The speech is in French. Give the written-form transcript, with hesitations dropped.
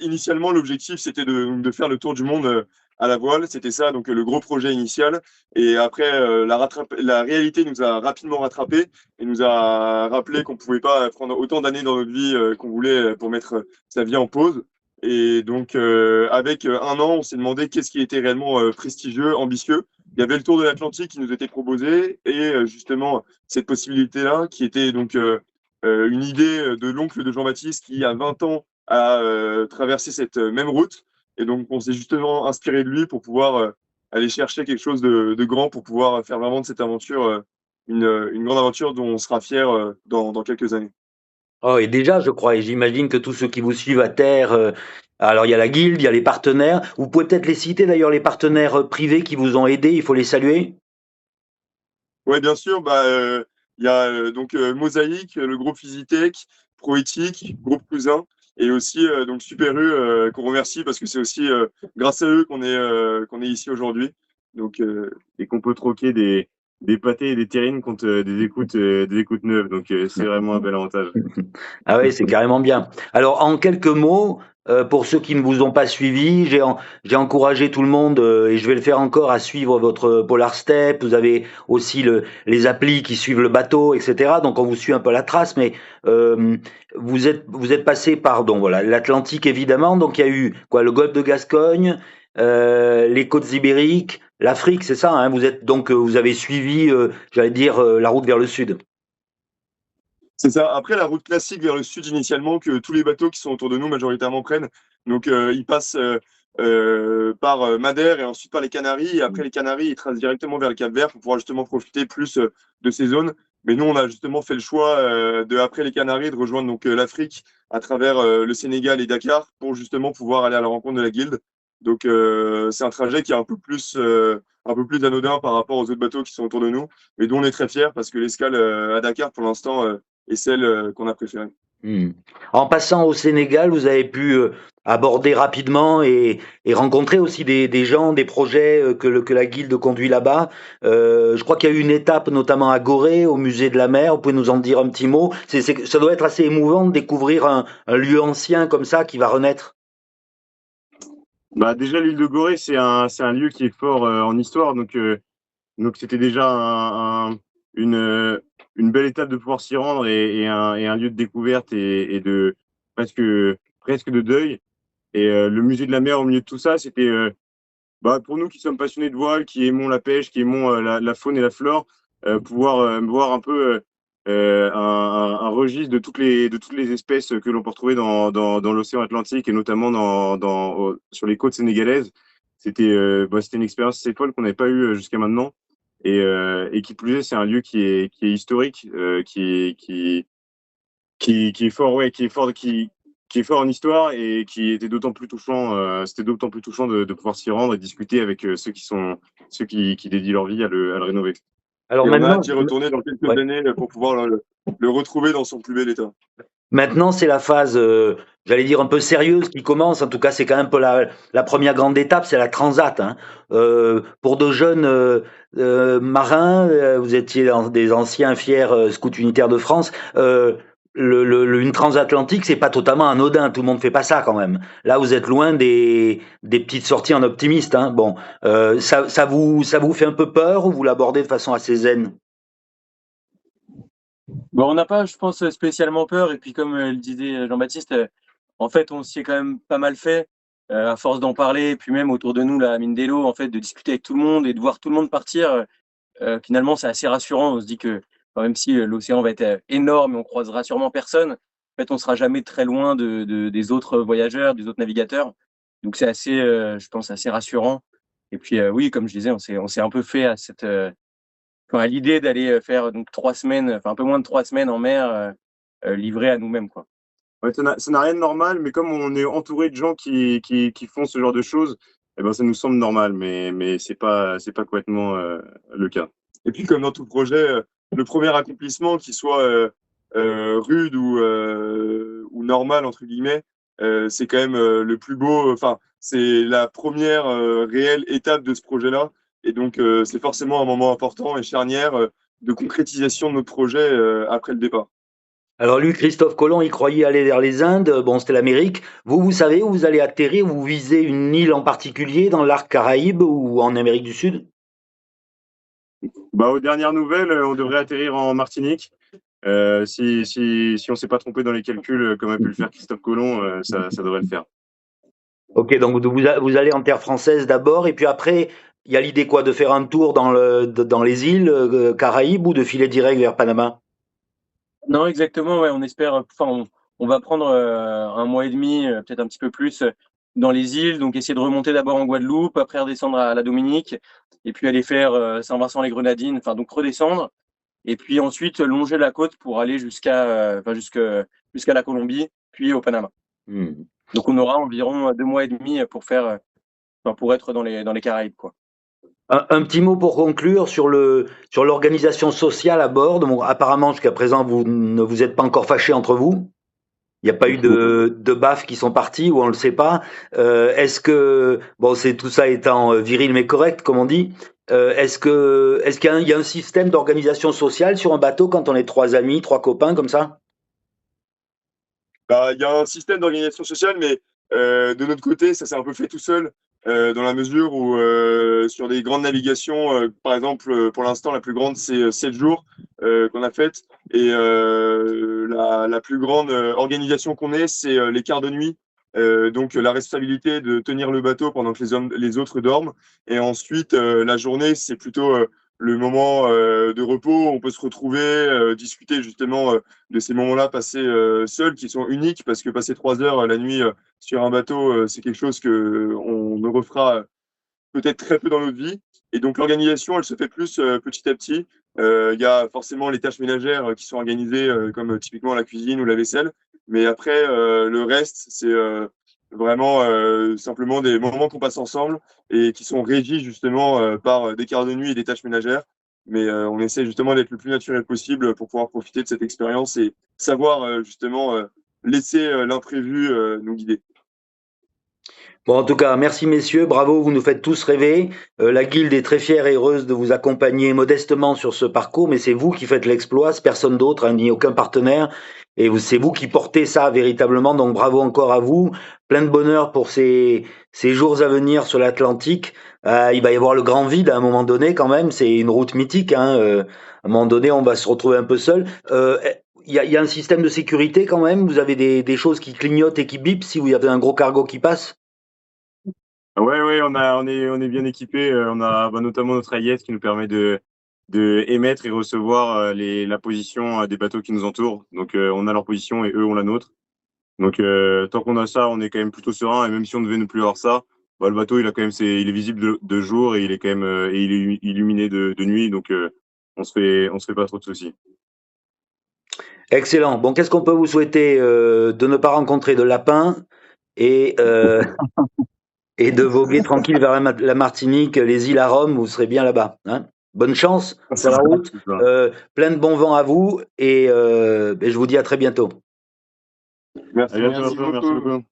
initialement, l'objectif, c'était de faire le tour du monde à la voile. C'était ça, donc le gros projet initial. Et après, la réalité nous a rapidement rattrapés et nous a rappelé qu'on pouvait pas prendre autant d'années dans notre vie qu'on voulait pour mettre sa vie en pause. Et donc, avec un an, on s'est demandé qu'est-ce qui était réellement prestigieux, ambitieux. Il y avait le Tour de l'Atlantique qui nous était proposé et justement cette possibilité-là qui était donc une idée de l'oncle de Jean-Baptiste qui, à 20 ans, a traversé cette même route. Et donc, on s'est justement inspiré de lui pour pouvoir aller chercher quelque chose de grand pour pouvoir faire vraiment de cette aventure une grande aventure dont on sera fier dans quelques années. Oh, et déjà, je crois, et j'imagine que tous ceux qui vous suivent à terre, alors il y a la guilde, il y a les partenaires. Vous pouvez peut-être les citer d'ailleurs, les partenaires privés qui vous ont aidé, il faut les saluer. Ouais, bien sûr, bah, il y a donc Mosaïque, le groupe Visitech, Proéthique, groupe Cousin, et aussi donc Super U qu'on remercie parce que c'est aussi grâce à eux qu'on est ici aujourd'hui. Donc, Et qu'on peut troquer des pâtés et des terrines contre des écoutes neuves. Donc, c'est vraiment un bel avantage. Ah oui, c'est carrément bien. Alors, en quelques mots, pour ceux qui ne vous ont pas suivi, j'ai encouragé tout le monde, et je vais le faire encore, à suivre votre Polar Step. Vous avez aussi les applis qui suivent le bateau, etc. Donc, on vous suit un peu la trace, mais euh, vous êtes passé par, donc voilà, l'Atlantique évidemment. Donc, il y a eu quoi, le Golfe de Gascogne, les côtes ibériques, l'Afrique, c'est ça, hein, vous avez suivi, j'allais dire, la route vers le sud. c'est ça. Après, la route classique vers le sud initialement, que tous les bateaux qui sont autour de nous majoritairement prennent. Donc, ils passent par Madère et ensuite par les Canaries. Et après les Canaries, ils tracent directement vers le Cap-Vert pour pouvoir justement profiter plus de ces zones. Mais nous, on a justement fait le choix après les Canaries, de rejoindre donc l'Afrique à travers le Sénégal et Dakar pour justement pouvoir aller à la rencontre de la guilde. Donc, c'est un trajet qui est un peu plus anodin par rapport aux autres bateaux qui sont autour de nous, mais dont on est très fiers parce que l'escale à Dakar, pour l'instant, et celle qu'on a préférée. Hmm. En passant au Sénégal, vous avez pu aborder rapidement et rencontrer aussi des gens, des projets que la Guilde conduit là-bas. Je crois qu'il y a eu une étape notamment à Gorée, au musée de la mer. Vous pouvez nous en dire un petit mot? Ça doit être assez émouvant de découvrir un lieu ancien comme ça qui va renaître. Bah, déjà, l'île de Gorée, c'est un lieu qui est fort en histoire. Donc c'était déjà une, euh, une belle étape de pouvoir s'y rendre et un lieu de découverte et de presque, presque de deuil. Et le musée de la mer au milieu de tout ça, c'était bah, pour nous qui sommes passionnés de voile, qui aimons la pêche, qui aimons la faune et la flore, pouvoir voir un peu un registre de toutes les espèces que l'on peut retrouver dans l'océan Atlantique et notamment sur les côtes sénégalaises. C'était une expérience cette fois qu'on n'avait pas eue jusqu'à maintenant. Et qui plus est, c'est un lieu qui est historique, qui est fort, ouais, qui est fort en histoire et qui était d'autant plus touchant, c'était d'autant plus touchant de pouvoir s'y rendre et discuter avec ceux qui dédient leur vie à le rénover. Alors Et on a hâte maintenant, d'y retourner dans quelques ouais. années pour pouvoir le retrouver dans son plus bel état. Maintenant, c'est la phase, j'allais dire un peu sérieuse qui commence. En tout cas, c'est quand même un peu la première grande étape, c'est la transat, hein. Pour de jeunes marins, vous étiez des anciens fiers scouts unitaires de France. Une transatlantique, c'est pas totalement anodin. Tout le monde fait pas ça quand même. Là, vous êtes loin des petites sorties en optimiste, hein. Bon, ça vous fait un peu peur ou vous l'abordez de façon assez zen? Bon, on n'a pas, je pense, spécialement peur. Et puis, comme le disait Jean-Baptiste, en fait, on s'y est quand même pas mal fait, à force d'en parler. Et puis même autour de nous, la mine d'Elo, en fait, de discuter avec tout le monde et de voir tout le monde partir, finalement, c'est assez rassurant. On se dit que même si l'océan va être énorme et on croisera sûrement personne, en fait, on sera jamais très loin des autres voyageurs, des autres navigateurs. Donc, c'est assez, je pense, assez rassurant. Et puis, oui, comme je disais, on s'est un peu fait à à l'idée d'aller faire donc 3 semaines, enfin un peu moins de 3 semaines en mer, livrés à nous-mêmes, quoi. Ouais, ça n'a rien de normal, mais comme on est entouré de gens qui font ce genre de choses, eh ben, ça nous semble normal, mais c'est pas complètement le cas. Et puis, comme dans tout projet, le premier accomplissement, qu'il soit rude ou normal, entre guillemets, c'est quand même le plus beau. Enfin, c'est la première réelle étape de ce projet-là. Et donc, c'est forcément un moment important et charnière de concrétisation de notre projet après le départ. Alors lui, Christophe Colomb, il croyait aller vers les Indes. Bon, c'était l'Amérique. Vous savez où vous allez atterrir? Vous visez une île en particulier dans l'arc Caraïbe ou en Amérique du Sud? Bah, aux dernières nouvelles, on devrait atterrir en Martinique. Si on s'est pas trompé dans les calculs, comme a pu le faire Christophe Colomb, ça devrait le faire. Ok, donc vous allez en terre française d'abord, et puis après, il y a l'idée quoi, de faire un tour dans les îles Caraïbes ou de filer direct vers Panama? Non, exactement, ouais, on espère, enfin, on va prendre un mois et demi, peut-être un petit peu plus, dans les îles, donc essayer de remonter d'abord en Guadeloupe, après redescendre à la Dominique, et puis aller faire Saint-Vincent-les-Grenadines, enfin donc redescendre, et puis ensuite longer la côte pour aller jusqu'à la Colombie, puis au Panama. Hmm. Donc on aura environ 2 mois et demi pour faire, pour être dans les Caraïbes, quoi. Un petit mot pour conclure sur l'organisation sociale à bord. Bon, apparemment, jusqu'à présent, vous ne vous êtes pas encore fâchés entre vous. Il n'y a pas eu de baffes qui sont partis ou on ne le sait pas. Est-ce que, bon, c'est tout ça étant viril mais correct, comme on dit, est-ce qu'il y a un système d'organisation sociale sur un bateau quand on est trois amis, trois copains comme ça? Bah, il y a un système d'organisation sociale, mais de notre côté, ça s'est un peu fait tout seul, dans la mesure où sur des grandes navigations, par exemple, pour l'instant, la plus grande, c'est 7 jours qu'on a faite. Et la plus grande organisation qu'on ait, c'est les quarts de nuit. Donc, la responsabilité de tenir le bateau pendant que les autres dorment. Et ensuite, la journée, c'est plutôt le moment de repos. On peut se retrouver, discuter justement de ces moments-là passés seuls, qui sont uniques, parce que passer 3 heures la nuit sur un bateau, c'est quelque chose que on ne refera peut-être très peu dans notre vie. Et donc l'organisation, elle se fait plus petit à petit. Il y a forcément les tâches ménagères qui sont organisées, comme typiquement la cuisine ou la vaisselle. Mais après, le reste, c'est vraiment simplement des moments qu'on passe ensemble et qui sont régis justement par des quarts de nuit et des tâches ménagères. Mais on essaie justement d'être le plus naturel possible pour pouvoir profiter de cette expérience et savoir justement laisser l'imprévu nous guider. Bon, en tout cas, merci messieurs, bravo, vous nous faites tous rêver. La Guilde est très fière et heureuse de vous accompagner modestement sur ce parcours, mais c'est vous qui faites l'exploit, c'est personne d'autre, hein, ni aucun partenaire. Et c'est vous qui portez ça véritablement, donc bravo encore à vous. Plein de bonheur pour ces jours à venir sur l'Atlantique. Il va y avoir le grand vide à un moment donné quand même, c'est une route mythique. Hein, à un moment donné, on va se retrouver un peu seul. Il y a un système de sécurité quand même, vous avez des choses qui clignotent et qui bipent si vous y avez un gros cargo qui passe? Ouais, on est bien équipé. On a notamment notre AIS qui nous permet de émettre et recevoir la position des bateaux qui nous entourent. Donc on a leur position et eux ont la nôtre. Donc tant qu'on a ça, on est quand même plutôt serein. Et même si on devait ne plus avoir ça, bah, le bateau il est visible de jour et il est quand même et il est illuminé de nuit. Donc on se fait pas trop de soucis. Excellent. Bon, qu'est-ce qu'on peut vous souhaiter de ne pas rencontrer de lapins et, et de voguer tranquille vers la Martinique, les îles à Rome, vous serez bien là-bas. Hein. Bonne chance sur la route, plein de bons vents à vous et je vous dis à très bientôt. Merci Merci beaucoup.